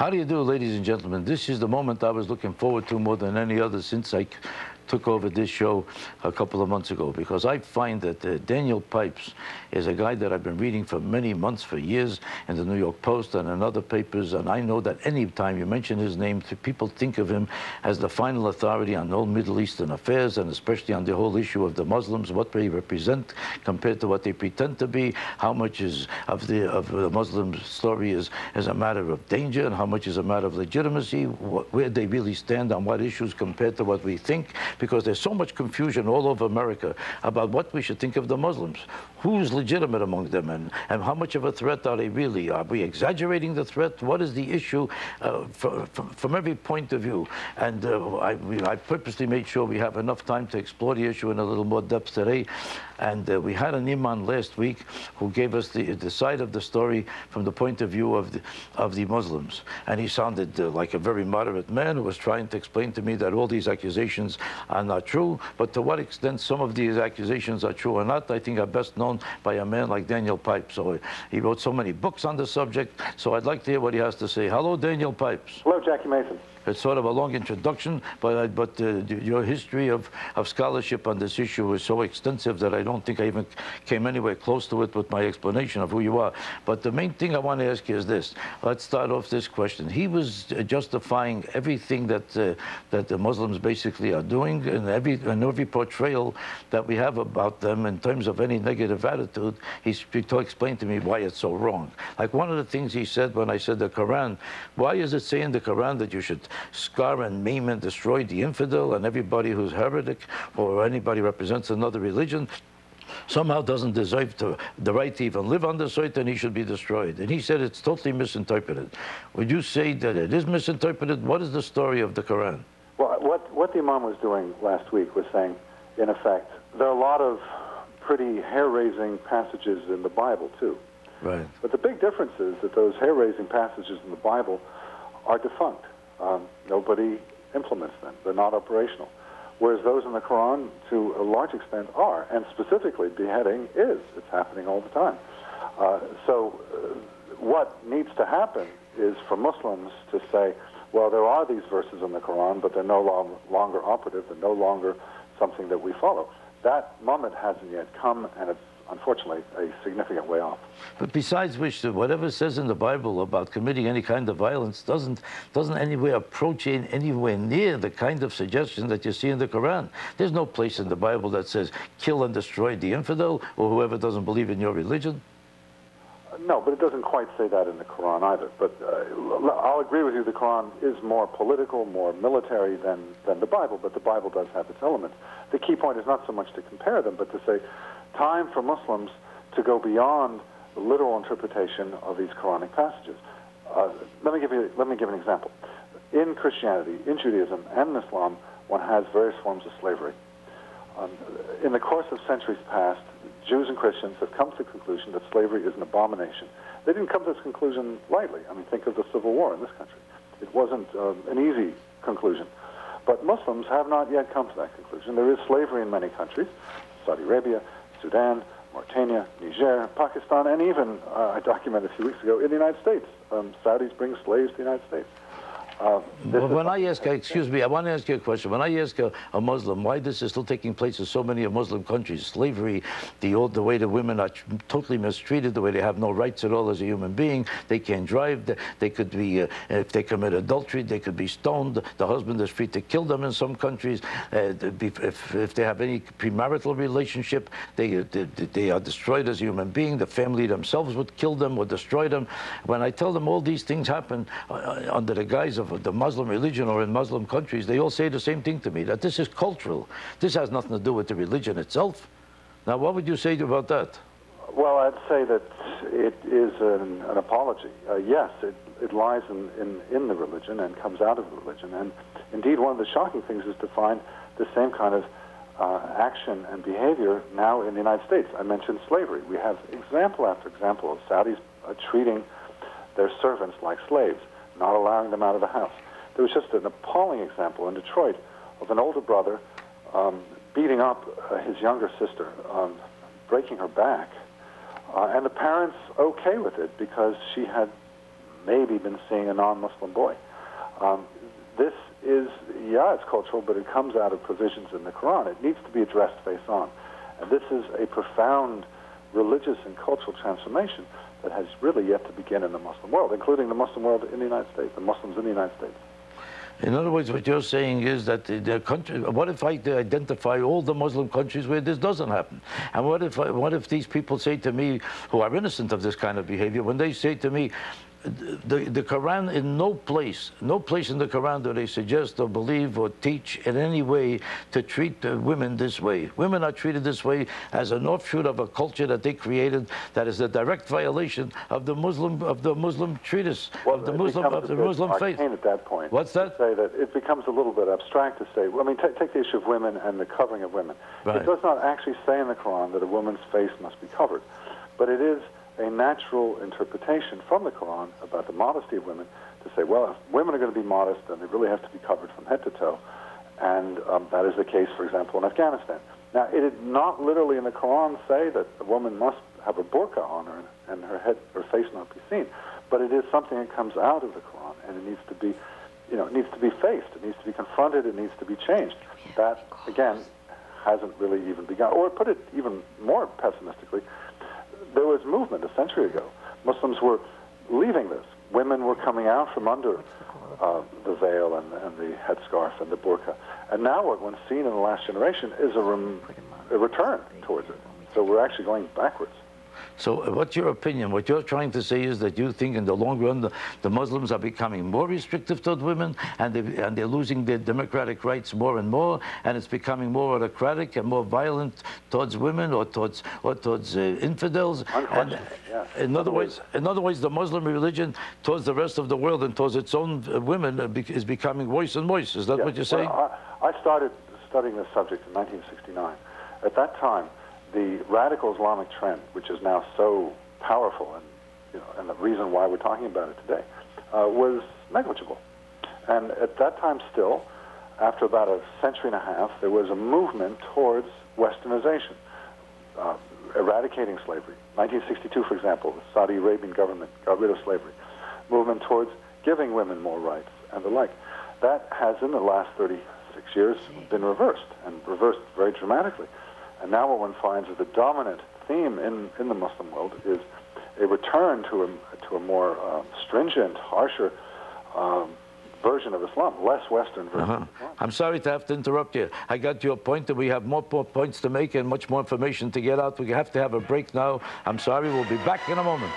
How do you do, ladies and gentlemen? This is the moment I was looking forward to more than any other since I took over this show a couple of months ago, because I find that Daniel Pipes is a guy that I've been reading for many months, for years, in the New York Post and in other papers, and I know that any time you mention his name, people think of him as the final authority on all Middle Eastern affairs, and especially on the whole issue of the Muslims, what they represent compared to what they pretend to be, how much is of the Muslim story is a matter of danger, and how much is a matter of legitimacy, where they really stand on what issues compared to what we think, because there's so much confusion all over America about what we should think of the Muslims. Who's legitimate among them, and how much of a threat are they really? Are we exaggerating the threat? What is the issue from every point of view? And I purposely made sure we have enough time to explore the issue in a little more depth today. And we had an imam last week who gave us the side of the story from the point of view of the Muslims. And he sounded like a very moderate man who was trying to explain to me that all these accusations are not true. But to what extent some of these accusations are true or not, I think are best known by a man like Daniel Pipes. So he wrote so many books on the subject. So I'd like to hear what he has to say. Hello, Daniel Pipes. Hello, Jackie Mason. It's sort of a long introduction, but your history of scholarship on this issue is so extensive that I don't think I even came anywhere close to it with my explanation of who you are. But the main thing I want to ask you is this. Let's start off this question. He was justifying everything that the Muslims basically are doing, and every portrayal that we have about them in terms of any negative attitude. He explained to me why it's so wrong. Like one of the things he said when I said the Quran, why is it saying in the Quran that you should scar and maim and destroy the infidel, and everybody who's heretic or anybody represents another religion somehow doesn't deserve the right to even live on this earth, and he should be destroyed? And he said it's totally misinterpreted. Would you say that it is misinterpreted? What is the story of the Quran? Well, what the Imam was doing last week was saying, in effect, there are a lot of pretty hair-raising passages in the Bible, too. Right. But the big difference is that those hair-raising passages in the Bible are defunct. Nobody implements them. They're not operational. Whereas those in the Quran, to a large extent, are. And specifically, beheading is. It's happening all the time. What needs to happen is for Muslims to say, well, there are these verses in the Quran, but they're no longer operative. They're no longer something that we follow. That moment hasn't yet come, and it's unfortunately a significant way off. But besides which, whatever says in the Bible about committing any kind of violence doesn't anywhere approach anywhere near the kind of suggestion that you see in the Quran. There's no place in the Bible that says kill and destroy the infidel or whoever doesn't believe in your religion. No, but it doesn't quite say that in the Quran either. But I'll agree with you, the Quran is more political, more military than the Bible, but the Bible does have its elements. The key point is not so much to compare them, but to say time for Muslims to go beyond the literal interpretation of these Quranic passages. Let me give an example. In Christianity, in Judaism, and in Islam, one has various forms of slavery. In the course of centuries past, Jews and Christians have come to the conclusion that slavery is an abomination. They didn't come to this conclusion lightly. I mean, think of the Civil War in this country. It wasn't an easy conclusion. But Muslims have not yet come to that conclusion. There is slavery in many countries, Saudi Arabia, Sudan, Mauritania, Niger, Pakistan, and even, I documented a few weeks ago, in the United States. Saudis bring slaves to the United States. When I ask, excuse me, I want to ask you a question. When I ask a Muslim why this is still taking place in so many Muslim countries, slavery, the way the women are totally mistreated, the way they have no rights at all as a human being, they can't drive, they could be, if they commit adultery, they could be stoned, the husband is free to kill them in some countries, if they have any premarital relationship, they are destroyed as a human being, the family themselves would kill them or destroy them. When I tell them all these things happen under the guise of the Muslim religion or in Muslim countries, they all say the same thing to me, that this is cultural. This has nothing to do with the religion itself. Now, what would you say about that? Well, I'd say that it is an apology. Yes, it lies in the religion and comes out of the religion. And indeed, one of the shocking things is to find the same kind of action and behavior now in the United States. I mentioned slavery. We have example after example of Saudis treating their servants like slaves, not allowing them out of the house. There was just an appalling example in Detroit of an older brother beating up his younger sister, breaking her back, and the parents okay with it because she had maybe been seeing a non-Muslim boy. This is, yeah, it's cultural, but it comes out of provisions in the Quran. It needs to be addressed face on. And this is a profound religious and cultural transformation that has really yet to begin in the Muslim world, including the Muslim world in the United States, the Muslims in the United States. In other words, what you're saying is that the country, what if I identify all the Muslim countries where this doesn't happen? And what if these people say to me, who are innocent of this kind of behavior, when they say to me, the Quran, in no place in the Quran do they suggest or believe or teach in any way to treat women this way. Women are treated this way as an offshoot of a culture that they created that is a direct violation of the Muslim treatise, of the Muslim faith. At that point, what's that? To say that it becomes a little bit abstract to say. Well, I mean, take the issue of women and the covering of women. Right. It does not actually say in the Quran that a woman's face must be covered, but it is a natural interpretation from the Quran about the modesty of women to say, well, if women are going to be modest, then they really have to be covered from head to toe. And that is the case, for example, in Afghanistan. Now, it did not literally in the Quran say that a woman must have a burqa on her and her face not be seen. But it is something that comes out of the Quran, and it needs to be, it needs to be faced. It needs to be confronted. It needs to be changed. That, again, hasn't really even begun. Or put it even more pessimistically, there was movement a century ago. Muslims were leaving this. Women were coming out from under the veil and the headscarf and the burqa. And now what one's seen in the last generation is a return towards it. So we're actually going backwards. So what's your opinion? What you're trying to say is that you think in the long run the Muslims are becoming more restrictive toward women, and they're losing their democratic rights more and more, and it's becoming more autocratic and more violent towards women or towards infidels. And yeah. in other words, the Muslim religion towards the rest of the world and towards its own women is becoming worse and worse. Is that what you're saying? Well, I started studying this subject in 1969. At that time, the radical Islamic trend, which is now so powerful, and the reason why we're talking about it today, was negligible. And at that time still, after about a century and a half, there was a movement towards westernization, eradicating slavery. 1962, for example, the Saudi Arabian government got rid of slavery. Movement towards giving women more rights and the like. That has, in the last 36 years, been reversed, and reversed very dramatically. And now what one finds is the dominant theme in the Muslim world is a return to a more stringent, harsher version of Islam, less Western version of Islam. I'm sorry to have to interrupt you. I got your point, and we have more points to make and much more information to get out. We have to have a break now. I'm sorry. We'll be back in a moment.